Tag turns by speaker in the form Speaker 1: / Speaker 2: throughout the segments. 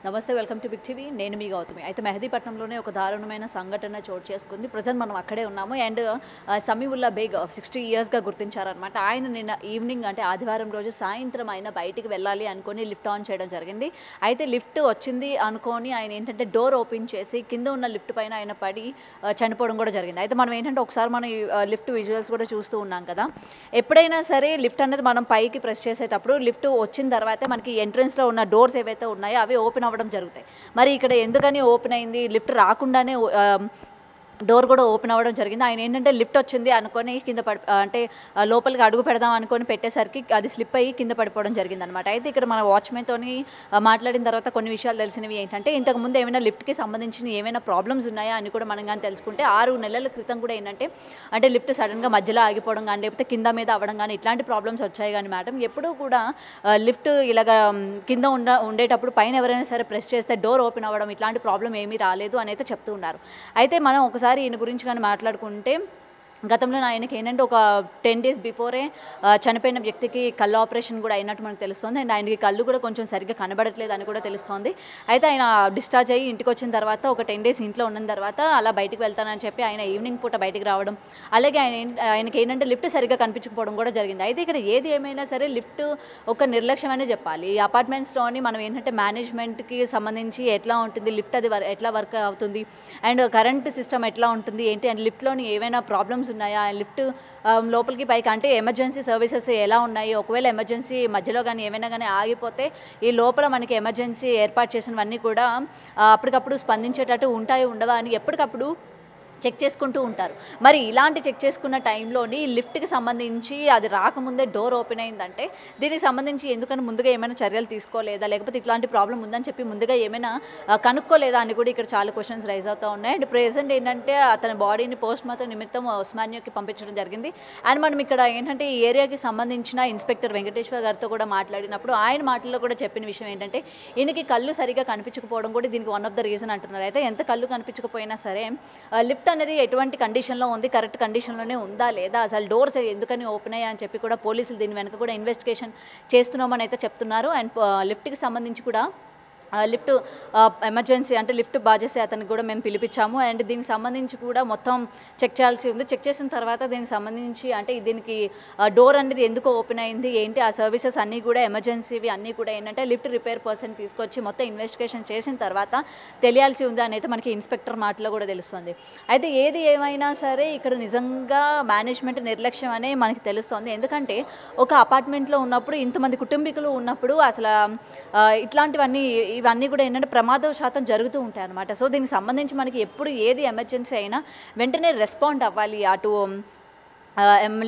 Speaker 1: నమస్తే, welcome to big TV. నేను మీ గౌతమి. అయితే మెహదీపట్నంలోనే ఒక దారుణమైన సంఘటన చోటు చేసుకుంది. ప్రజెంట్ మనం అక్కడే ఉన్నాము. అండ్ సమీవుల్లా బేగ్ 60 ఇయర్స్గా గుర్తించారనమాట. ఆయన నిన్న ఈవినింగ్ అంటే ఆదివారం రోజు సాయంత్రం ఆయన బయటికి వెళ్ళాలి అనుకొని లిఫ్ట్ ఆన్ చేయడం జరిగింది. అయితే లిఫ్ట్ వచ్చింది అనుకొని ఆయన ఏంటంటే డోర్ ఓపెన్ చేసి కింద ఉన్న లిఫ్ట్ పైన ఆయన పడి చనిపోవడం కూడా జరిగింది. అయితే మనం ఏంటంటే ఒకసారి మనం లిఫ్ట్ విజువల్స్ కూడా చూస్తూ ఉన్నాం కదా. ఎప్పుడైనా సరే లిఫ్ట్ అనేది మనం పైకి ప్రెస్ చేసేటప్పుడు లిఫ్ట్ వచ్చిన తర్వాత మనకి ఎంట్రన్స్లో ఉన్న డోర్స్ ఏవైతే ఉన్నాయో అవి ఓపెన్ అవ్వడం జరుగుతాయి. మరి ఇక్కడ ఎందుకని ఓపెన్ అయింది? లిఫ్ట్ రాకుండానే డోర్ కూడా ఓపెన్ అవ్వడం జరిగింది. ఆయన ఏంటంటే లిఫ్ట్ వచ్చింది అనుకొని కింద అంటే లోపలికి అడుగు పెడదాం అనుకొని పెట్టేసరికి అది స్లిప్ అయ్యి కింద పడిపోవడం జరిగిందనమాట. అయితే ఇక్కడ మన వాచ్మెన్తో మాట్లాడిన తర్వాత కొన్ని విషయాలు తెలిసినవి ఏంటంటే, ఇంతకుముందు ఏమైనా లిఫ్ట్కి సంబంధించిన ఏమైనా ప్రాబ్లమ్స్ ఉన్నాయా అని కూడా మనం కానీ తెలుసుకుంటే 6 నెలల క్రితం కూడా ఏంటంటే అంటే లిఫ్ట్ సడన్గా మధ్యలో ఆగిపోవడం కానీ లేకపోతే కింద మీద అవ్వడం కానీ ఇట్లాంటి ప్రాబ్లమ్స్ వచ్చాయి. కానీ మేడం ఎప్పుడూ కూడా లిఫ్ట్ ఇలాగ కింద ఉండేటప్పుడు పైన ఎవరైనా సరే ప్రెస్ చేస్తే డోర్ ఓపెన్ అవ్వడం ఇట్లాంటి ప్రాబ్లం ఏమీ రాలేదు అని అయితే చెప్తూ ఉన్నారు. అయితే మనం ఒకసారి ఈయన గురించి కానీ మాట్లాడుకుంటే, గతంలో ఆయనకి ఏంటంటే ఒక 10 days బిఫోరే చనిపోయిన వ్యక్తికి కళ్ళు ఆపరేషన్ కూడా అయినట్టు మనకు తెలుస్తుంది. అండ్ ఆయనకి కళ్ళు కూడా కొంచెం సరిగ్గా కనబడట్లేదు అని కూడా తెలుస్తుంది. అయితే ఆయన డిశ్చార్జ్ అయ్యి ఇంటికి వచ్చిన తర్వాత ఒక 10 days ఇంట్లో ఉన్న తర్వాత అలా బయటకు వెళ్తానని చెప్పి ఆయన ఈవినింగ్ పూట బయటికి రావడం, అలాగే ఆయనకి ఏంటంటే లిఫ్ట్ సరిగ్గా కనిపించకపోవడం కూడా జరిగింది. అయితే ఇక్కడ ఏది ఏమైనా సరే లిఫ్ట్ ఒక నిర్లక్ష్యమనే చెప్పాలి. ఈ అపార్ట్మెంట్స్లోని మనం ఏంటంటే మేనేజ్మెంట్కి సంబంధించి ఎట్లా ఉంటుంది, లిఫ్ట్ అది ఎట్లా వర్క్ అవుతుంది, అండ్ కరెంట్ సిస్టమ్ ఎట్లా ఉంటుంది ఏంటి, అండ్ లిఫ్ట్లోని ఏమైనా ప్రాబ్లమ్స్ ఉన్నాయా, లిఫ్ట్ లోపలికి పైకి అంటే ఎమర్జెన్సీ సర్వీసెస్ ఎలా ఉన్నాయి, ఒకవేళ ఎమర్జెన్సీ మధ్యలో కానీ ఏమైనా కానీ ఆగిపోతే ఈ లోపల మనకి ఎమర్జెన్సీ ఏర్పాటు చేసినవన్నీ కూడా అప్పటికప్పుడు స్పందించేటట్టు ఉంటాయి ఉండవా అని ఎప్పటికప్పుడు చెక్ చేసుకుంటూ ఉంటారు. మరి ఇలాంటి చెక్ చేసుకున్న టైంలోని లిఫ్ట్కి సంబంధించి అది రాకముందే డోర్ ఓపెన్ అయిందంటే దీనికి సంబంధించి ఎందుకని ముందుగా ఏమైనా చర్యలు తీసుకోలేదా, లేకపోతే ఇట్లాంటి ప్రాబ్లం ఉందని చెప్పి ముందుగా ఏమైనా కనుక్కోలేదా అని కూడా ఇక్కడ చాలా క్వశ్చన్స్ రైజ్ అవుతూ ఉన్నాయి. అండ్ ప్రెజెంట్ ఏంటంటే అతని బాడీని పోస్ట్ మార్టం నిమిత్తం ఉస్మానియాకి పంపించడం జరిగింది. అండ్ మనం ఇక్కడ ఏంటంటే ఈ ఏరియాకి సంబంధించిన ఇన్స్పెక్టర్ వెంకటేశ్వర్ గారితో కూడా మాట్లాడినప్పుడు ఆయన మాటల్లో కూడా చెప్పిన విషయం ఏంటంటే ఈయనకి కళ్ళు సరిగా కనిపించకపోవడం కూడా దీనికి వన్ ఆఫ్ ద రీజన్ అంటున్నారు. అయితే ఎంత కళ్ళు కనిపించకపోయినా సరే లిఫ్ట్ అనేది ఎటువంటి కండిషన్లో ఉంది, కరెక్ట్ కండిషన్లోనే ఉందా లేదా, అసలు డోర్స్ ఎందుకని ఓపెన్ అయ్యా అని చెప్పి కూడా పోలీసులు దీని వెనక కూడా ఇన్వెస్టిగేషన్ చేస్తున్నామని అయితే చెప్తున్నారు. అండ్ లిఫ్ట్కి సంబంధించి కూడా లిఫ్ట్ ఎమర్జెన్సీ అంటే లిఫ్ట్ బాగా చేసే అతనికి కూడా మేము పిలిపించాము. అండ్ దీనికి సంబంధించి కూడా మొత్తం చెక్ చేయాల్సి ఉంది. చెక్ చేసిన తర్వాత దీనికి సంబంధించి అంటే దీనికి డోర్ అనేది ఎందుకు ఓపెన్ అయింది ఏంటి, ఆ సర్వీసెస్ అన్నీ కూడా ఎమర్జెన్సీవి అన్నీ కూడా ఏంటంటే లిఫ్ట్ రిపేర్ పర్సన్ తీసుకొచ్చి మొత్తం ఇన్వెస్టిగేషన్ చేసిన తర్వాత తెలియాల్సి ఉంది అని అయితే మనకి ఇన్స్పెక్టర్ మాటలో కూడా తెలుస్తుంది. అయితే ఏది ఏమైనా సరే ఇక్కడ నిజంగా మేనేజ్మెంట్ నిర్లక్ష్యం అనే మనకి తెలుస్తుంది. ఎందుకంటే ఒక అపార్ట్మెంట్లో ఉన్నప్పుడు ఇంతమంది కుటుంబీకులు ఉన్నప్పుడు అసలు ఇవన్నీ కూడా ఏంటంటే ప్రమాద శాతం జరుగుతూ ఉంటాయి అన్నమాట. సో దీనికి సంబంధించి మనకి ఎప్పుడు ఏది ఎమర్జెన్సీ అయినా వెంటనే రెస్పాండ్ అవ్వాలి. అటు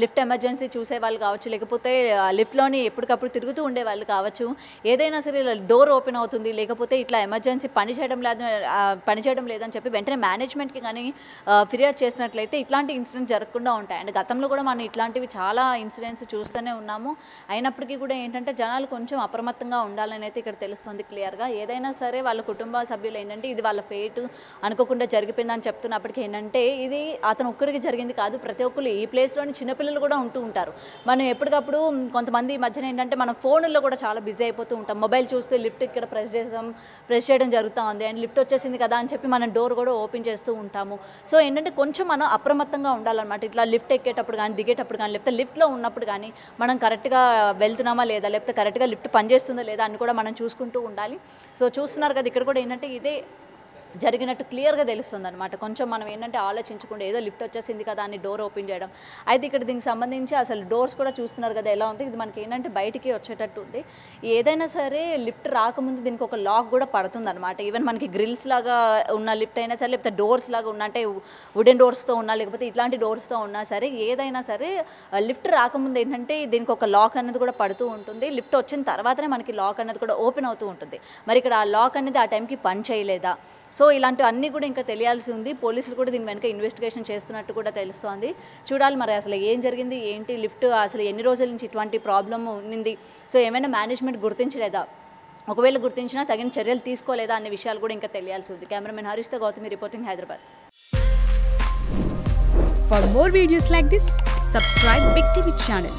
Speaker 1: లిఫ్ట్ ఎమర్జెన్సీ చూసే వాళ్ళు కావచ్చు, లేకపోతే లిఫ్ట్లోని ఎప్పటికప్పుడు తిరుగుతూ ఉండే వాళ్ళు కావచ్చు, ఏదైనా సరే డోర్ ఓపెన్ అవుతుంది లేకపోతే ఇట్లా ఎమర్జెన్సీ పనిచేయడం లేదని చెప్పి వెంటనే మేనేజ్మెంట్కి కానీ ఫిర్యాదు చేసినట్లయితే ఇట్లాంటి ఇన్సిడెంట్స్ జరగకుండా ఉంటాయి. అండ్ గతంలో కూడా మనం ఇట్లాంటివి చాలా ఇన్సిడెంట్స్ చూస్తూనే ఉన్నాము. అయినప్పటికీ కూడా ఏంటంటే జనాలు కొంచెం అప్రమత్తంగా ఉండాలని అయితే ఇక్కడ తెలుస్తుంది క్లియర్గా. ఏదైనా సరే వాళ్ళ కుటుంబ సభ్యులు ఏంటంటే ఇది వాళ్ళ ఫేట్ అనుకోకుండా జరిగిపోయిందని చెప్తున్నప్పటికీ ఏంటంటే ఇది అతను ఒక్కరికి జరిగింది కాదు, ప్రతి ఒక్కరు ఈ ప్లేస్ చిన్నపిల్లలు కూడా ఉంటూ ఉంటారు. మనం ఎప్పటికప్పుడు కొంతమంది ఈ మధ్యన ఏంటంటే మనం ఫోన్లో కూడా చాలా బిజీ అయిపోతూ ఉంటాం. మొబైల్ చూస్తే లిఫ్ట్ ఇక్కడ ప్రెస్ చేయడం జరుగుతూ ఉంది అండ్ లిఫ్ట్ వచ్చేసింది కదా అని చెప్పి మనం డోర్ కూడా ఓపెన్ చేస్తూ ఉంటాము. సో ఏంటంటే కొంచెం మనం అప్రమత్తంగా ఉండాలన్నమాట. ఇట్లా లిఫ్ట్ ఎక్కేటప్పుడు కానీ దిగేటప్పుడు కానీ లేకపోతే లిఫ్ట్లో ఉన్నప్పుడు కానీ మనం కరెక్ట్గా వెళ్తున్నామా లేదా, లేకపోతే కరెక్ట్గా లిఫ్ట్ పనిచేస్తుందా లేదా అని కూడా మనం చూసుకుంటూ ఉండాలి. సో చూస్తున్నారు కదా ఇక్కడ కూడా ఏంటంటే ఇదే జరిగినట్టు క్లియర్గా తెలుస్తుంది అనమాట. కొంచెం మనం ఏంటంటే ఆలోచించకుండా ఏదో లిఫ్ట్ వచ్చేసింది కదా అని డోర్ ఓపెన్ చేయడం. అయితే ఇక్కడ దీనికి సంబంధించి అసలు డోర్స్ కూడా చూస్తున్నారు కదా ఎలా ఉంది, ఇది మనకి ఏంటంటే బయటికి వచ్చేటట్టు ఉంది. ఏదైనా సరే లిఫ్ట్ రాకముందు దీనికి ఒక లాక్ కూడా పడుతుంది అనమాట. ఈవెన్ మనకి గ్రిల్స్ లాగా ఉన్న లిఫ్ట్ అయినా సరే, లేకపోతే డోర్స్ లాగా ఉన్న అంటే వుడెన్ డోర్స్తో ఉన్నా లేకపోతే ఇట్లాంటి డోర్స్తో ఉన్నా సరే, ఏదైనా సరే లిఫ్ట్ రాకముందు ఏంటంటే దీనికి ఒక లాక్ అనేది కూడా పడుతూ ఉంటుంది. లిఫ్ట్ వచ్చిన తర్వాతనే మనకి లాక్ అనేది కూడా ఓపెన్ అవుతూ ఉంటుంది. మరి ఇక్కడ ఆ లాక్ అనేది ఆ టైంకి పని చేయలేదా, సో ఇలాంటివన్నీ కూడా ఇంకా తెలియాల్సి ఉంది. పోలీసులు కూడా దీని వెనక ఇన్వెస్టిగేషన్ చేస్తున్నట్టు కూడా తెలుస్తోంది. చూడాలి మరి అసలు ఏం జరిగింది ఏంటి, లిఫ్ట్ అసలు ఎన్ని రోజుల నుంచి ఇటువంటి ప్రాబ్లం ఉంది, సో ఏమైనా మేనేజ్మెంట్ గుర్తించలేదా, ఒకవేళ గుర్తించినా తగిన చర్యలు తీసుకోలేదా అనే విషయాలు కూడా ఇంకా తెలియాల్సి ఉంది. కెమెరామెన్ హరీష్తో Gautami reporting, Hyderabad.
Speaker 2: For more videos like this, subscribe Big TV channel.